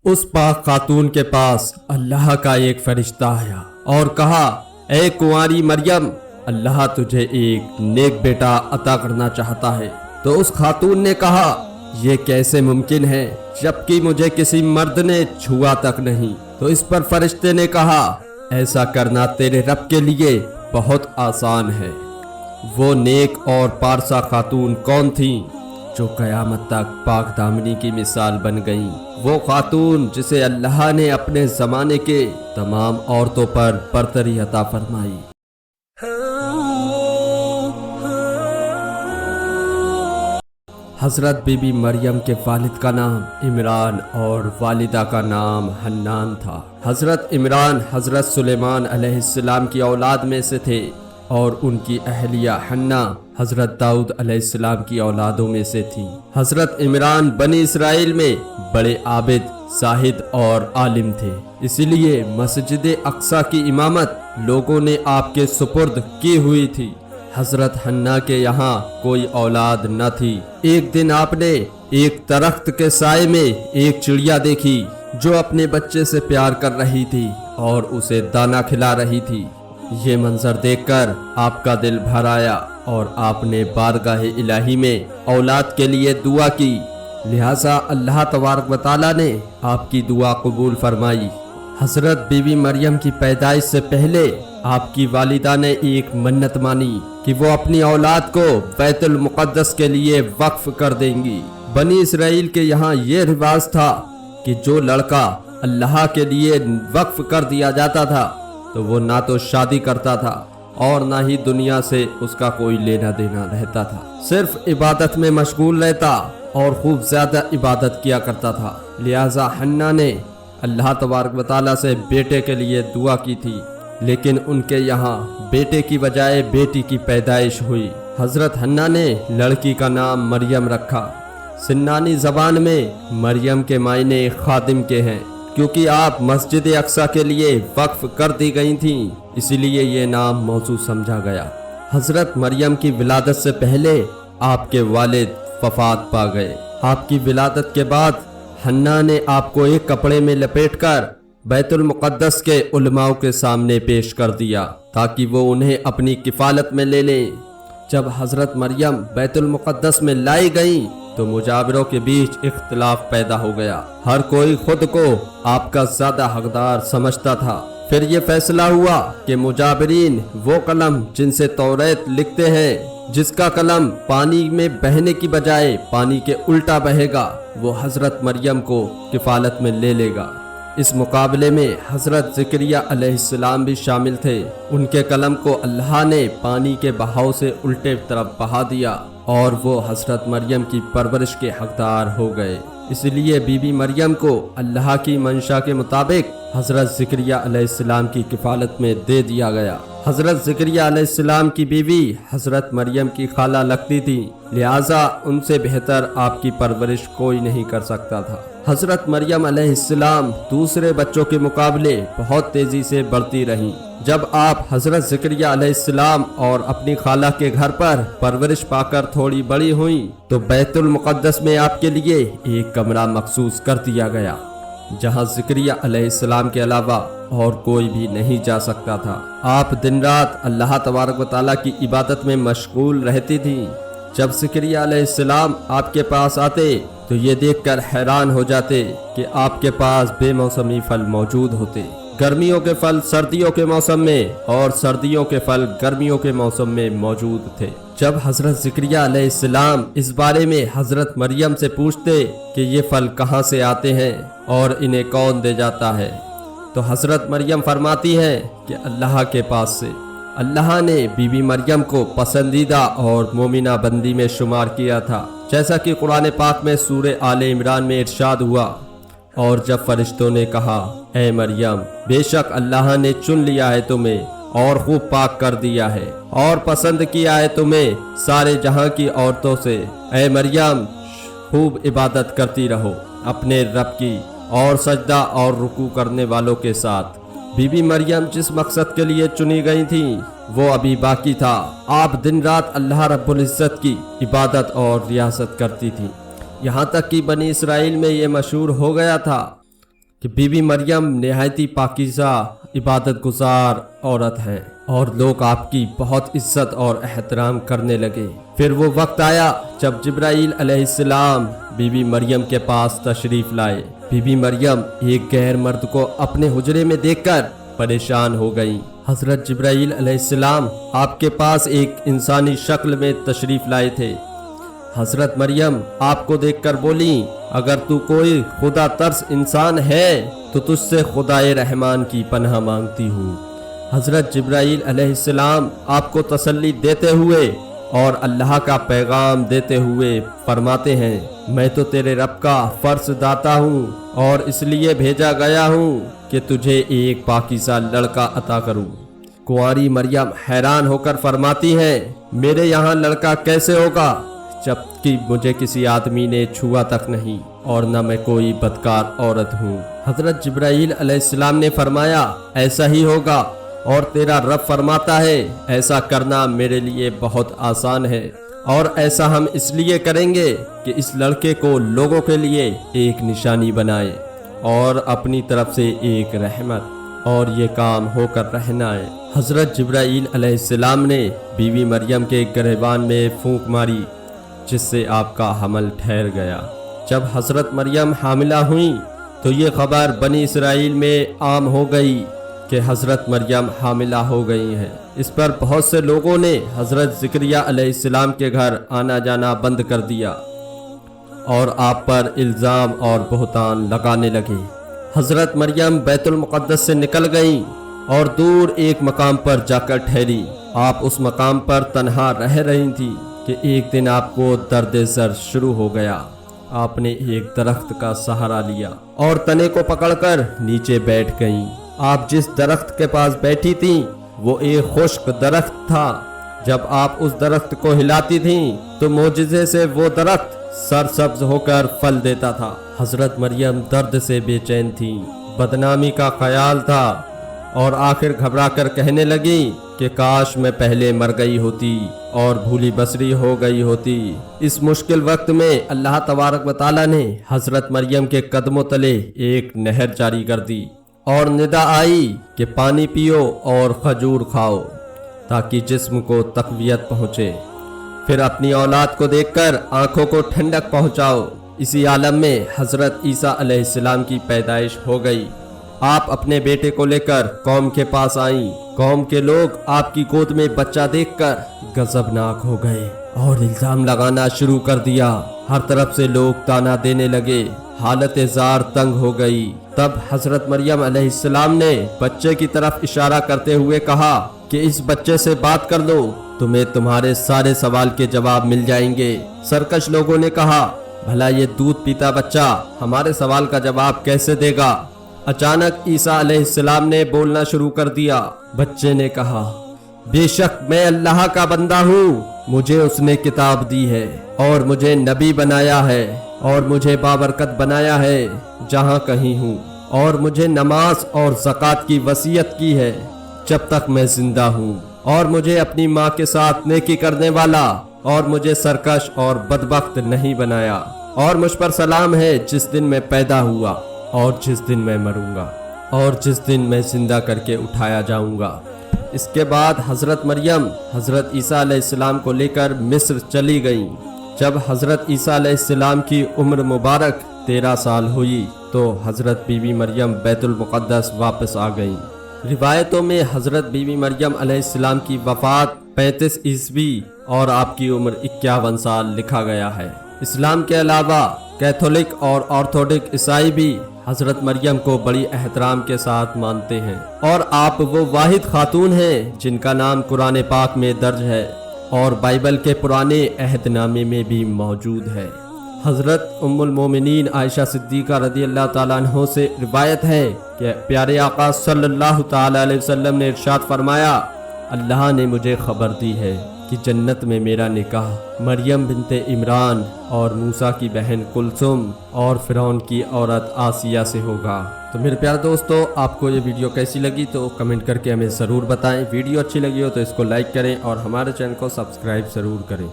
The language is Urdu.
اس پاک خاتون کے پاس اللہ کا ایک فرشتہ آیا اور کہا، اے کنواری مریم، اللہ تجھے ایک نیک بیٹا عطا کرنا چاہتا ہے۔ تو اس خاتون نے کہا، یہ کیسے ممکن ہے جبکہ مجھے کسی مرد نے چھوا تک نہیں؟ تو اس پر فرشتے نے کہا، ایسا کرنا تیرے رب کے لیے بہت آسان ہے۔ وہ نیک اور پارسا خاتون کون تھیں جو قیامت تک پاک دامنی کی مثال بن گئیں؟ وہ خاتون جسے اللہ نے اپنے زمانے کے تمام عورتوں پر برتری عطا فرمائی۔ حضرت بی بی مریم کے والد کا نام عمران اور والدہ کا نام حنان تھا۔ حضرت عمران حضرت سلیمان علیہ السلام کی اولاد میں سے تھے اور ان کی اہلیہ حنا حضرت داؤد علیہ السلام کی اولادوں میں سے تھی۔ حضرت عمران بنی اسرائیل میں بڑے عابد، زاہد اور عالم تھے، اسی لیے مسجد اقصی کی امامت لوگوں نے آپ کے سپرد کی ہوئی تھی۔ حضرت حنا کے یہاں کوئی اولاد نہ تھی۔ ایک دن آپ نے ایک درخت کے سائے میں ایک چڑیا دیکھی جو اپنے بچے سے پیار کر رہی تھی اور اسے دانا کھلا رہی تھی۔ یہ منظر دیکھ کر آپ کا دل بھر آیا اور آپ نے بارگاہ الہی میں اولاد کے لیے دعا کی، لہٰذا اللہ تبارک و تعالیٰ نے آپ کی دعا قبول فرمائی۔ حضرت بی بی مریم کی پیدائش سے پہلے آپ کی والدہ نے ایک منت مانی کہ وہ اپنی اولاد کو بیت المقدس کے لیے وقف کر دیں گی۔ بنی اسرائیل کے یہاں یہ رواج تھا کہ جو لڑکا اللہ کے لیے وقف کر دیا جاتا تھا تو وہ نہ تو شادی کرتا تھا اور نہ ہی دنیا سے اس کا کوئی لینا دینا رہتا تھا، صرف عبادت میں مشغول رہتا اور خوب زیادہ عبادت کیا کرتا تھا۔ لہٰذا حنا نے اللہ تبارک و تعالیٰ سے بیٹے کے لیے دعا کی تھی، لیکن ان کے یہاں بیٹے کی بجائے بیٹی کی پیدائش ہوئی۔ حضرت حنا نے لڑکی کا نام مریم رکھا۔ سنانی زبان میں مریم کے معنی خادم کے ہیں، کیونکہ آپ مسجد اقصی کے لیے وقف کر دی گئی تھیں، اسی لیے یہ نام موضوع سمجھا گیا۔ حضرت مریم کی ولادت سے پہلے آپ کے والد وفات پا گئے۔ آپ کی ولادت کے بعد حنا نے آپ کو ایک کپڑے میں لپیٹ کر بیت المقدس کے علماء کے سامنے پیش کر دیا تاکہ وہ انہیں اپنی کفالت میں لے لیں۔ جب حضرت مریم بیت المقدس میں لائی گئیں تو مجاوروں کے بیچ اختلاف پیدا ہو گیا۔ ہر کوئی خود کو آپ کا زیادہ حقدار سمجھتا تھا۔ پھر یہ فیصلہ ہوا کہ مجاورین وہ قلم جن سے توریت لکھتے ہیں، جس کا قلم پانی میں بہنے کی بجائے پانی کے الٹا بہے گا، وہ حضرت مریم کو کفالت میں لے لے گا۔ اس مقابلے میں حضرت زکریا علیہ السلام بھی شامل تھے۔ ان کے قلم کو اللہ نے پانی کے بہاؤ سے الٹے طرف بہا دیا اور وہ حضرت مریم کی پرورش کے حقدار ہو گئے۔ اس لیے بی بی مریم کو اللہ کی منشا کے مطابق حضرت زکریا علیہ السلام کی کفالت میں دے دیا گیا۔ حضرت زکریا علیہ السلام کی بیوی حضرت مریم کی خالہ لگتی تھی، لہٰذا ان سے بہتر آپ کی پرورش کوئی نہیں کر سکتا تھا۔ حضرت مریم علیہ السلام دوسرے بچوں کے مقابلے بہت تیزی سے بڑھتی رہیں۔ جب آپ حضرت زکریا علیہ السلام اور اپنی خالہ کے گھر پر پرورش پا کر تھوڑی بڑی ہوئیں تو بیت المقدس میں آپ کے لیے ایک کمرہ مخصوص کر دیا گیا جہاں زکریا علیہ السلام کے علاوہ اور کوئی بھی نہیں جا سکتا تھا۔ آپ دن رات اللہ تبارک و تعالیٰ کی عبادت میں مشغول رہتی تھیں۔ جب زکریا علیہ السلام آپ کے پاس آتے تو یہ دیکھ کر حیران ہو جاتے کہ آپ کے پاس بے موسمی پھل موجود ہوتے، گرمیوں کے پھل سردیوں کے موسم میں اور سردیوں کے پھل گرمیوں کے موسم میں موجود تھے۔ جب حضرت زکریا علیہ السلام اس بارے میں حضرت مریم سے پوچھتے کہ یہ پھل کہاں سے آتے ہیں اور انہیں کون دے جاتا ہے تو حضرت مریم فرماتی ہیں کہ اللہ کے پاس سے۔ اللہ نے بی بی مریم کو پسندیدہ اور مومنہ بندی میں شمار کیا تھا، جیسا کہ قرآن پاک میں سورہ آل عمران میں ارشاد ہوا، اور جب فرشتوں نے کہا، اے مریم، بے شک اللہ نے چن لیا ہے تمہیں اور خوب پاک کر دیا ہے اور پسند کیا ہے تمہیں سارے جہاں کی عورتوں سے، اے مریم خوب عبادت کرتی رہو اپنے رب کی اور سجدہ اور رکوع کرنے والوں کے ساتھ۔ بی بی مریم جس مقصد کے لیے چنی گئی تھیں وہ ابھی باقی تھا۔ آپ دن رات اللہ رب العزت کی عبادت اور ریاست کرتی تھیں، یہاں تک کہ بنی اسرائیل میں یہ مشہور ہو گیا تھا کہ بی بی مریم نہایتی پاکیزہ عبادت گزار عورت ہیں اور لوگ آپ کی بہت عزت اور احترام کرنے لگے۔ پھر وہ وقت آیا جب جبرائیل علیہ السلام بی بی مریم کے پاس تشریف لائے۔ بی بی مریم ایک غیر مرد کو اپنے حجرے میں دیکھ کر پریشان ہو گئیں۔ حضرت جبرائیل علیہ السلام آپ کے پاس ایک انسانی شکل میں تشریف لائے تھے۔ حضرت مریم آپ کو دیکھ کر بولی، اگر تو کوئی خدا ترس انسان ہے تو تجھ سے خدائے رحمان کی پناہ مانگتی ہوں۔ حضرت جبرائیل علیہ السلام آپ کو تسلی دیتے ہوئے اور اللہ کا پیغام دیتے ہوئے فرماتے ہیں، میں تو تیرے رب کا فرض داتا ہوں اور اس لیے بھیجا گیا ہوں کہ تجھے ایک پاکیزہ لڑکا عطا کروں۔ کنواری مریم حیران ہو کر فرماتی ہیں، میرے یہاں لڑکا کیسے ہوگا جبکہ مجھے کسی آدمی نے چھوا تک نہیں اور نہ میں کوئی بدکار عورت ہوں۔ حضرت جبرائیل علیہ السلام نے فرمایا، ایسا ہی ہوگا اور تیرا رب فرماتا ہے ایسا کرنا میرے لیے بہت آسان ہے، اور ایسا ہم اس لیے کریں گے کہ اس لڑکے کو لوگوں کے لیے ایک نشانی بنائے اور اپنی طرف سے ایک رحمت، اور یہ کام ہو کر رہنا ہے۔ حضرت جبرائیل علیہ السلام نے بی بی مریم کے گریبان میں پھونک ماری جس سے آپ کا حمل ٹھہر گیا۔ جب حضرت مریم حاملہ ہوئیں تو یہ خبر بنی اسرائیل میں عام ہو گئی کہ حضرت مریم حاملہ ہو گئی ہیں۔ اس پر بہت سے لوگوں نے حضرت زکریا علیہ السلام کے گھر آنا جانا بند کر دیا اور آپ پر الزام اور بہتان لگانے لگے۔ حضرت مریم بیت المقدس سے نکل گئیں اور دور ایک مقام پر جا کر ٹھہری۔ آپ اس مقام پر تنہا رہ رہی تھی کہ ایک دن آپ کو درد سر شروع ہو گیا۔ آپ نے ایک درخت کا سہارا لیا اور تنے کو پکڑ کر نیچے بیٹھ گئیں۔ آپ جس درخت کے پاس بیٹھی تھیں وہ ایک خشک درخت تھا۔ جب آپ اس درخت کو ہلاتی تھیں تو معجزے سے وہ درخت سرسبز ہو کر پھل دیتا تھا۔ حضرت مریم درد سے بے چین تھیں، بدنامی کا خیال تھا اور آخر گھبرا کر کہنے لگی کہ کاش میں پہلے مر گئی ہوتی اور بھولی بسری ہو گئی ہوتی۔ اس مشکل وقت میں اللہ تبارک و تعالیٰ نے حضرت مریم کے قدموں تلے ایک نہر جاری کر دی اور ندا آئی کہ پانی پیو اور کھجور کھاؤ تاکہ جسم کو تقویت پہنچے، پھر اپنی اولاد کو دیکھ کر آنکھوں کو ٹھنڈک پہنچاؤ۔ اسی عالم میں حضرت عیسیٰ علیہ السلام کی پیدائش ہو گئی۔ آپ اپنے بیٹے کو لے کر قوم کے پاس آئیں۔ قوم کے لوگ آپ کی گود میں بچہ دیکھ کر غضبناک ہو گئے اور الزام لگانا شروع کر دیا۔ ہر طرف سے لوگ تانا دینے لگے، حالت زار تنگ ہو گئی۔ تب حضرت مریم علیہ السلام نے بچے کی طرف اشارہ کرتے ہوئے کہا کہ اس بچے سے بات کر لو، تمہیں تمہارے سارے سوال کے جواب مل جائیں گے۔ سرکش لوگوں نے کہا، بھلا یہ دودھ پیتا بچہ ہمارے سوال کا جواب کیسے دے گا؟ اچانک عیسیٰ علیہ السلام نے بولنا شروع کر دیا۔ بچے نے کہا، بے شک میں اللہ کا بندہ ہوں، مجھے اس نے کتاب دی ہے اور مجھے نبی بنایا ہے اور مجھے بابرکت بنایا ہے جہاں کہیں ہوں، اور مجھے نماز اور زکوٰۃ کی وصیت کی ہے جب تک میں زندہ ہوں، اور مجھے اپنی ماں کے ساتھ نیکی کرنے والا اور مجھے سرکش اور بدبخت نہیں بنایا، اور مجھ پر سلام ہے جس دن میں پیدا ہوا اور جس دن میں مروں گا اور جس دن میں زندہ کر کے اٹھایا جاؤں گا۔ اس کے بعد حضرت مریم حضرت عیسیٰ علیہ السلام کو لے کر مصر چلی گئیں۔ جب حضرت عیسیٰ علیہ السلام کی عمر مبارک 13 سال ہوئی تو حضرت بی بی مریم بیت المقدس واپس آ گئیں۔ روایتوں میں حضرت بی بی مریم علیہ السلام کی وفات 35 عیسوی اور آپ کی عمر 51 سال لکھا گیا ہے۔ اسلام کے علاوہ کیتھولک اور آرتھوڈک عیسائی بھی حضرت مریم کو بڑی احترام کے ساتھ مانتے ہیں، اور آپ وہ واحد خاتون ہیں جن کا نام قرآن پاک میں درج ہے اور بائبل کے پرانے عہد نامے میں بھی موجود ہے۔ حضرت ام المومنین عائشہ صدیقہ رضی اللہ تعالیٰ عنہ سے روایت ہے کہ پیارے آقا صلی اللہ تعالیٰ علیہ وسلم نے ارشاد فرمایا، اللہ نے مجھے خبر دی ہے کہ جنت میں میرا نکاح مریم بنت عمران اور موسیٰ کی بہن کلثوم اور فرعون کی عورت آسیہ سے ہوگا۔ تو میرے پیارے دوستو، آپ کو یہ ویڈیو کیسی لگی تو کمنٹ کر کے ہمیں ضرور بتائیں۔ ویڈیو اچھی لگی ہو تو اس کو لائک کریں اور ہمارے چینل کو سبسکرائب ضرور کریں۔